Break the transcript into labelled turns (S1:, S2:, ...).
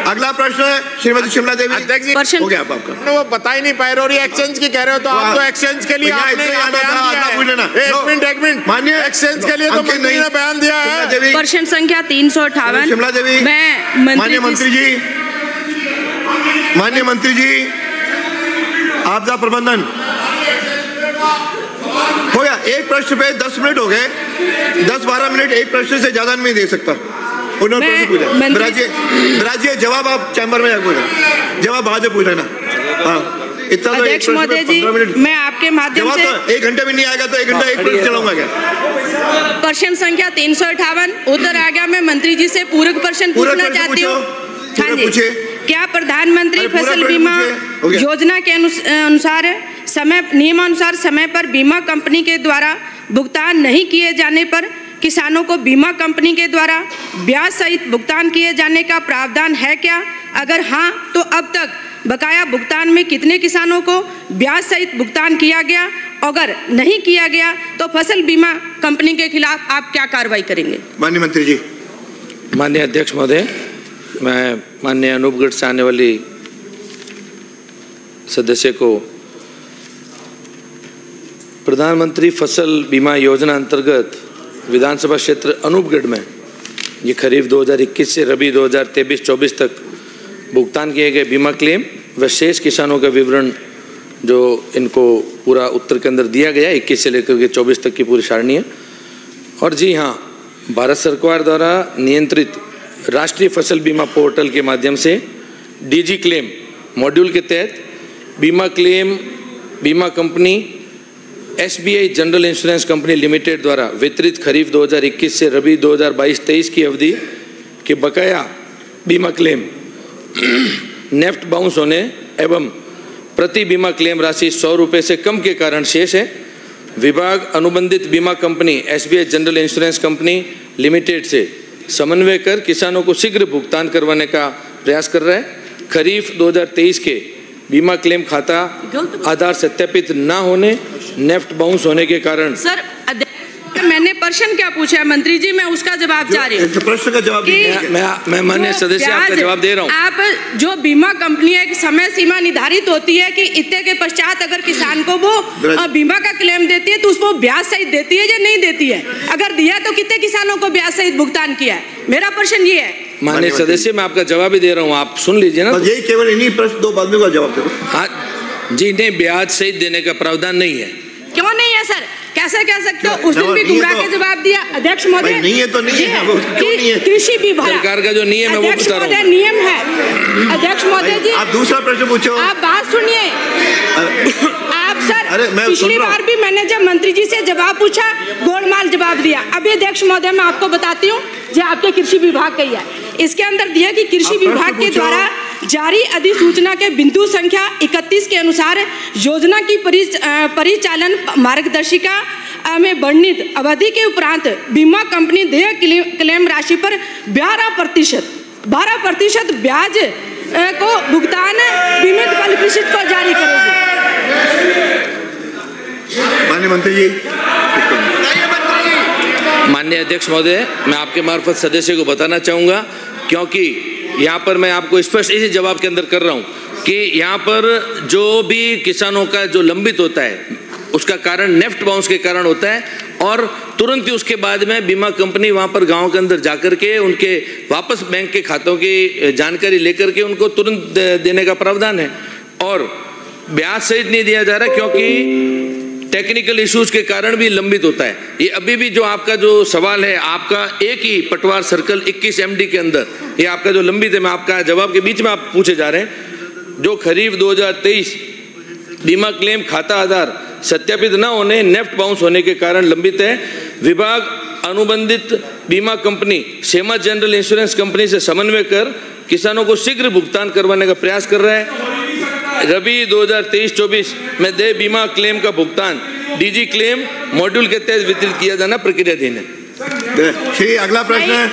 S1: अगला प्रश्न है श्रीमती शिमला देवी।
S2: अध्यक्ष जी,
S1: हो गया आपका।
S2: वो बता ही नहीं पाए और ये एक्सचेंज की कह रहे हो तो आप तो एक्सचेंज के लिए आपने बयान दिया है। एक मिनट मानिए, एक्सचेंज के लिए तो मंत्री ने बयान दिया है।
S3: प्रश्न संख्या 358।
S1: शिमला देवी, माननीय मंत्री जी, आपदा प्रबंधन हो गया। एक प्रश्न पे 10 मिनट हो गए, 10-12 मिनट एक प्रश्न से ज्यादा नहीं दे सकता। उन्होंने प्रश्न पूछा, राजिए जवाब आप चैम्बर में पूछा, जवाब बाद में पूछा ना। हाँ, इतना तो
S3: अध्यक्ष महोदय जी, मैं आपके माध्यम से
S1: 1 घंटे में नहीं आएगा तो 1 घंटा एक प्रश्न चलाऊंगा क्या?
S3: प्रश्न संख्या 358 उत्तर आ गया। मैं मंत्री जी से पूरक प्रश्न पूछना चाहती हूँ। हाँ जी, क्या प्रधानमंत्री फसल बीमा योजना के अनुसार नियमानुसार समय पर बीमा कंपनी के द्वारा भुगतान नहीं किए जाने पर किसानों को बीमा कंपनी के द्वारा ब्याज सहित भुगतान किए जाने का प्रावधान है क्या? अगर हाँ, तो अब तक बकाया भुगतान में कितने किसानों को ब्याज सहित भुगतान किया गया? अगर नहीं किया गया तो फसल बीमा कंपनी के खिलाफ आप क्या कार्रवाई करेंगे?
S1: माननीय मंत्री जी।
S4: माननीय अध्यक्ष महोदय, मैं माननीय अनूपगढ़ से आने वाली सदस्य को प्रधानमंत्री फसल बीमा योजना अंतर्गत विधानसभा क्षेत्र अनूपगढ़ में ये खरीफ 2021 से रबी 2023-24 तक भुगतान किए गए बीमा क्लेम व शेष किसानों का विवरण जो इनको पूरा उत्तर के अंदर दिया गया 21 से लेकर के 24 तक की पूरी सारणी है। और जी हाँ, भारत सरकार द्वारा नियंत्रित राष्ट्रीय फसल बीमा पोर्टल के माध्यम से डीजी क्लेम मॉड्यूल के तहत बीमा क्लेम बीमा company SBI general insurance company limited द्वारा वितरित खरीफ 2021 से रबी 2022-23 की अवधि के बकाया बीमा क्लेम नेफ्ट बाउंस होने एवं प्रति बीमा क्लेम राशि 100 रुपये से कम के कारण शेष है। विभाग अनुबंधित बीमा company SBI general insurance company limited से समन्वय कर किसानों को शीघ्र भुगतान करवाने का प्रयास कर रहा है। खरीफ 2023 के बीमा क्लेम खाता आधार सत्यापित न होने नेफ्ट बाउंस होने के कारण
S3: सर, मैंने प्रश्न क्या पूछा है मंत्री जी, मैं उसका जवाब जा रही हूँ।
S1: प्रश्न का जवाब
S4: मैं माननीय सदस्य आपका जवाब दे रहा हूँ।
S3: आप जो बीमा कंपनी एक समय सीमा निर्धारित होती है कि इतने के पश्चात अगर किसान को वो बीमा का क्लेम देती है तो उसको ब्याज सहित देती है या नहीं देती है? अगर दिया तो कितने किसानों को ब्याज सहित भुगतान किया है? मेरा प्रश्न ये है।
S4: माननीय सदस्य, मैं आपका जवाब भी दे रहा हूँ, आप सुन लीजिए ना।
S1: यही केवल इन्हीं प्रश्न 2 बातों का जवाब दो।
S4: हाँ जी, नहीं, ब्याज सहित देने का प्रावधान नहीं है।
S3: क्यों नहीं है सर? कैसे कह सकते हो? उस दिन भी घुमा के जवाब दिया अध्यक्ष महोदय।
S1: नहीं है तो नहीं है, क्यों नहीं है?
S3: कृषि विभाग
S4: सरकार का जो नियम है वो बता रहा हूं।
S3: नियम है अध्यक्ष महोदय जी।
S1: आप दूसरा प्रश्न पूछो।
S3: आप बात सुनिए। आप सर, पिछली बार भी मैंने जब मंत्री जी से जवाब पूछा गोलमाल जवाब दिया। अभी अध्यक्ष महोदय मैं आपको बताती हूँ जो आपके कृषि विभाग का ही है। इसके अंदर दिया कि कृषि विभाग के द्वारा जारी अधिसूचना के बिंदु संख्या 31 के अनुसार योजना की परिचालन मार्गदर्शिका में वर्णित अवधि के उपरांत बीमा कंपनी देय क्लेम राशि पर 12% ब्याज को भुगतान बीमित फलकृषित को जारी करेगी।
S1: माननीय मंत्री जी।
S4: माननीय अध्यक्ष महोदय, मैं आपके मार्फत सदस्य को बताना चाहूँगा, क्योंकि यहाँ पर मैं आपको स्पष्ट इसी जवाब के अंदर कर रहा हूँ कि यहाँ पर जो भी किसानों का जो लंबित होता है उसका कारण नेफ्ट बाउंस के कारण होता है और तुरंत ही उसके बाद में बीमा कंपनी वहाँ पर गांव के अंदर जाकर के उनके वापस बैंक के खातों की जानकारी लेकर के उनको तुरंत देने का प्रावधान है। और ब्याज सहित नहीं दिया जा रहा क्योंकि टेक्निकल इश्यूज के कारण भी लंबित होता है। ये अभी भी जो आपका जो सवाल है, आपका एक ही पटवार सर्कल 21 MD के अंदर ये आपका जो लंबित है, मैं आपका जवाब के बीच में आप पूछे जा रहे हैं। जो खरीफ 2023 बीमा क्लेम खाता आधार सत्यापित न होने नेफ्ट बाउंस होने के कारण लंबित है। विभाग अनुबंधित बीमा कंपनी सेमा जनरल इंश्योरेंस कंपनी से समन्वय कर किसानों को शीघ्र भुगतान करवाने का प्रयास कर रहा है। रबी 2023-24 में देय बीमा क्लेम का भुगतान डीजी क्लेम मॉड्यूल के तहत वितरित किया जाना प्रक्रियाधीन है।
S1: अगला प्रश्न है